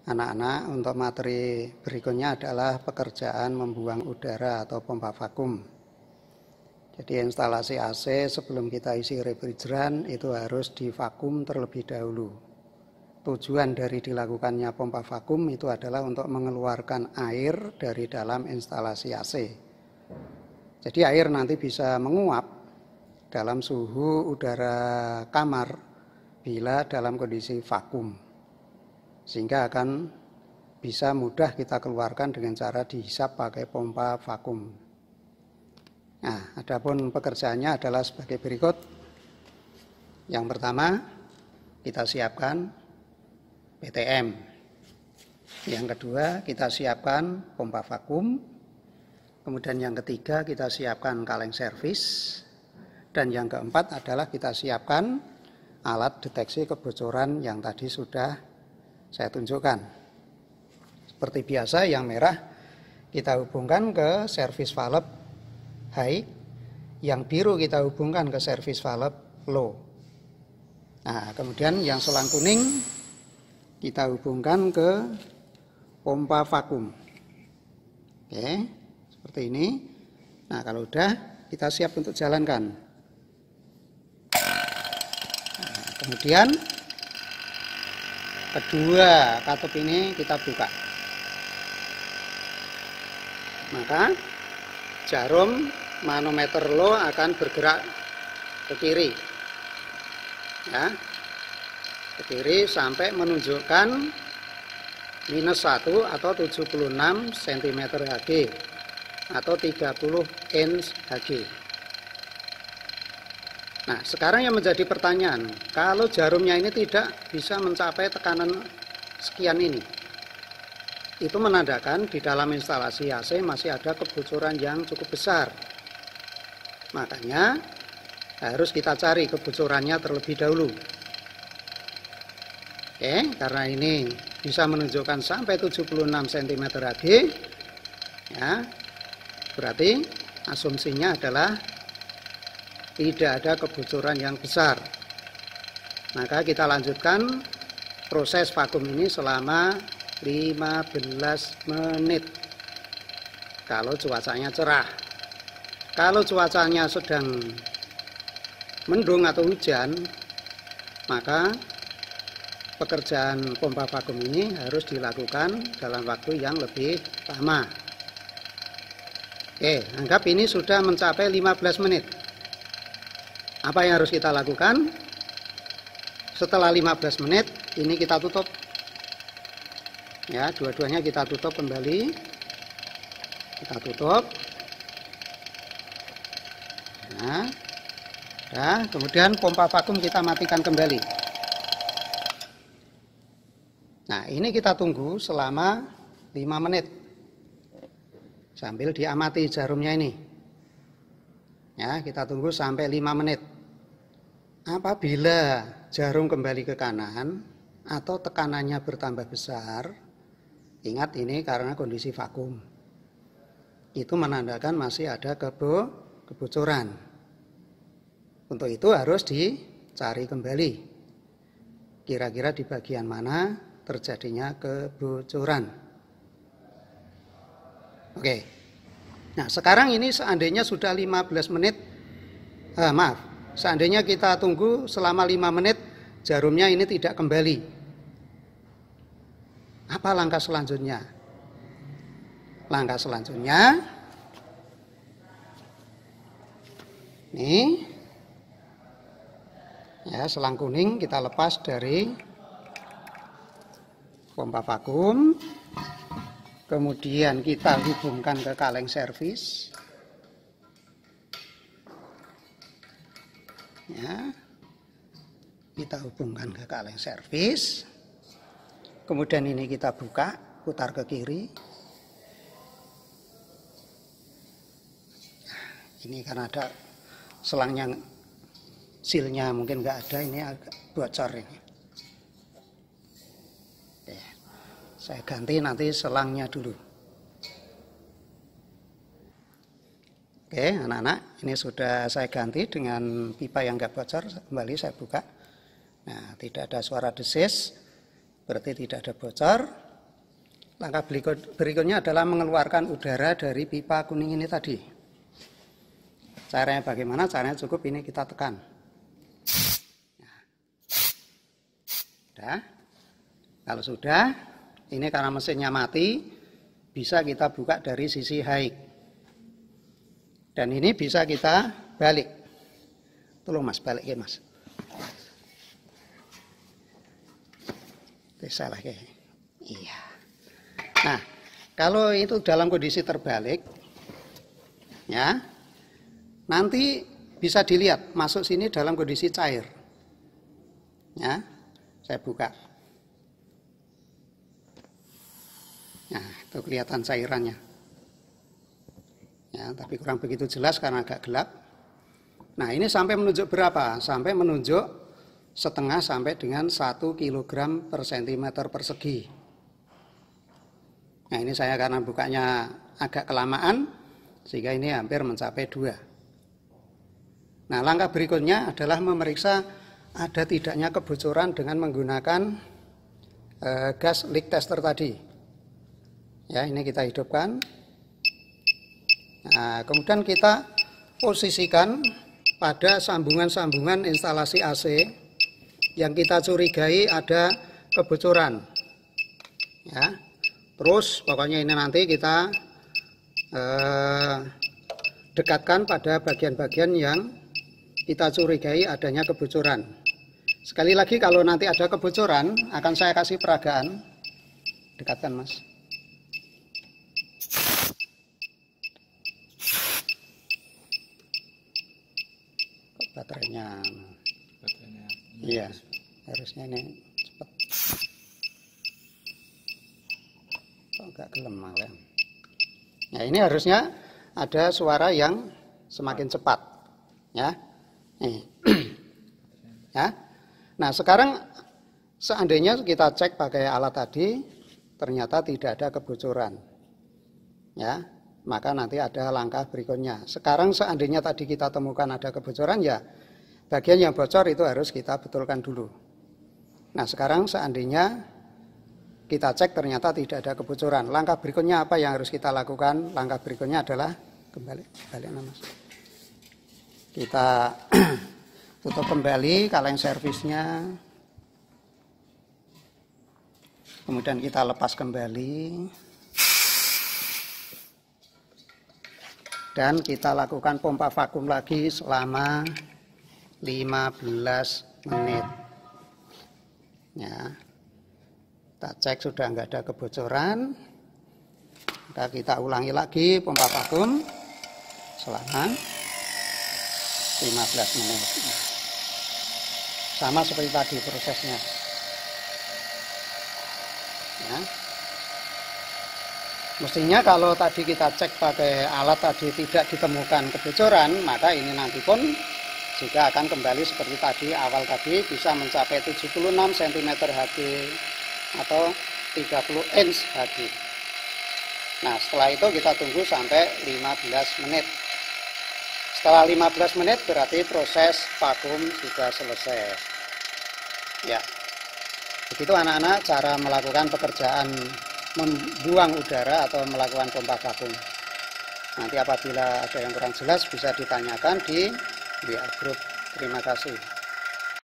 anak-anak, untuk materi berikutnya adalah pekerjaan membuang udara atau pompa vakum. Jadi instalasi AC sebelum kita isi refrigeran itu harus divakum terlebih dahulu. Tujuan dari dilakukannya pompa vakum itu adalah untuk mengeluarkan air dari dalam instalasi AC. Jadi air nanti bisa menguap dalam suhu udara kamar bila dalam kondisi vakum. Sehingga akan bisa mudah kita keluarkan dengan cara dihisap pakai pompa vakum. Nah, adapun pekerjaannya adalah sebagai berikut. Yang pertama, kita siapkan PTM. Yang kedua, kita siapkan pompa vakum. Kemudian yang ketiga, kita siapkan kaleng servis. Dan yang keempat adalah kita siapkan alat deteksi kebocoran yang tadi sudah saya tunjukkan. Seperti biasa, yang merah kita hubungkan ke servis valve high, yang biru kita hubungkan ke servis valve low. Nah, kemudian yang selang kuning kita hubungkan ke pompa vakum. Oke, seperti ini. Nah, kalau udah kita siap untuk jalankan. Nah, kemudian kedua katup ini kita buka. Maka jarum manometer low akan bergerak ke kiri, ya, ke kiri sampai menunjukkan -1 atau 76 cm Hg atau 30 inch Hg. Nah, sekarang yang menjadi pertanyaan, kalau jarumnya ini tidak bisa mencapai tekanan sekian ini, itu menandakan di dalam instalasi AC masih ada kebocoran yang cukup besar. Makanya harus kita cari kebocorannya terlebih dahulu. Oke, karena ini bisa menunjukkan sampai 76 cm Hg, ya, berarti asumsinya adalah tidak ada kebocoran yang besar. Maka kita lanjutkan proses vakum ini selama 15 menit. Kalau cuacanya cerah. Kalau cuacanya sedang mendung atau hujan, maka pekerjaan pompa vakum ini harus dilakukan dalam waktu yang lebih lama. Oke, anggap ini sudah mencapai 15 menit. Apa yang harus kita lakukan? Setelah 15 menit, ini kita tutup. Ya, dua-duanya kita tutup kembali. Kita tutup. Nah, kemudian pompa vakum kita matikan kembali. Nah, ini kita tunggu selama 5 menit. Sambil diamati jarumnya ini. Ya, kita tunggu sampai 5 menit. Apabila jarum kembali ke kanan atau tekanannya bertambah besar, ingat ini karena kondisi vakum. Itu menandakan masih ada kebocoran. Untuk itu harus dicari kembali. Kira-kira di bagian mana terjadinya kebocoran. Oke. Nah, sekarang ini seandainya sudah 15 menit, seandainya kita tunggu selama 5 menit, jarumnya ini tidak kembali. Apa langkah selanjutnya? Langkah selanjutnya, nih, ya, selang kuning kita lepas dari pompa vakum, kemudian kita hubungkan ke kaleng servis, ya, kita hubungkan ke kaleng servis, kemudian ini kita buka, putar ke kiri. Ini karena ada selangnya, silnya mungkin nggak ada, ini agak bocor ini. Oke, saya ganti nanti selangnya dulu. Oke, anak-anak, ini sudah saya ganti dengan pipa yang nggak bocor. Kembali saya buka. Nah, tidak ada suara desis, berarti tidak ada bocor. Langkah berikutnya adalah mengeluarkan udara dari pipa kuning ini tadi. Caranya bagaimana? Caranya cukup ini kita tekan. Nah, kalau sudah, ini karena mesinnya mati, bisa kita buka dari sisi high. Dan ini bisa kita balik. Tolong Mas, balik ya Mas. Salah ya. Iya. Nah, kalau itu dalam kondisi terbalik, ya, nanti bisa dilihat masuk sini dalam kondisi cair. Ya, saya buka. Nah, itu kelihatan cairannya. Ya, tapi kurang begitu jelas karena agak gelap. Nah, ini sampai menunjuk berapa? Sampai menunjuk setengah sampai dengan 1 kg per cm persegi. Nah, ini saya karena bukanya agak kelamaan, sehingga ini hampir mencapai 2. Nah, langkah berikutnya adalah memeriksa ada tidaknya kebocoran dengan menggunakan gas leak tester tadi. Ya, ini kita hidupkan. Nah, kemudian kita posisikan pada sambungan-sambungan instalasi AC yang kita curigai ada kebocoran. Ya, terus pokoknya ini nanti kita dekatkan pada bagian-bagian yang kita curigai adanya kebocoran. Sekali lagi kalau nanti ada kebocoran akan saya kasih peragaan. Dekatkan Mas. Baterainya. Iya, harusnya ini cepat. Kok enggak gelem malah. Nah, ini harusnya ada suara yang semakin cepat, ya. Nih. Ya. Nah, sekarang seandainya kita cek pakai alat tadi, ternyata tidak ada kebocoran. Ya, maka nanti ada langkah berikutnya. Sekarang seandainya tadi kita temukan ada kebocoran, ya bagian yang bocor itu harus kita betulkan dulu. Nah, sekarang seandainya kita cek ternyata tidak ada kebocoran. Langkah berikutnya apa yang harus kita lakukan? Langkah berikutnya adalah balik Mas. Kita tutup kembali kaleng servisnya. Kemudian kita lepas kembali. Dan kita lakukan pompa vakum lagi selama 15 menit. Ya. Kita cek sudah enggak ada kebocoran. Maka kita ulangi lagi pompa vakum selama 15 menit. Sama seperti tadi prosesnya. Ya. Mestinya kalau tadi kita cek pakai alat tadi tidak ditemukan kebocoran, maka ini nanti pun juga akan kembali seperti tadi, awal tadi bisa mencapai 76 cm HD atau 30 inch HD. Nah, setelah itu kita tunggu sampai 15 menit. Setelah 15 menit berarti proses vakum sudah selesai. Ya, begitu anak-anak cara melakukan pekerjaan membuang udara atau melakukan pompa vakum. Nanti apabila ada yang kurang jelas bisa ditanyakan di WA Group. Terima kasih.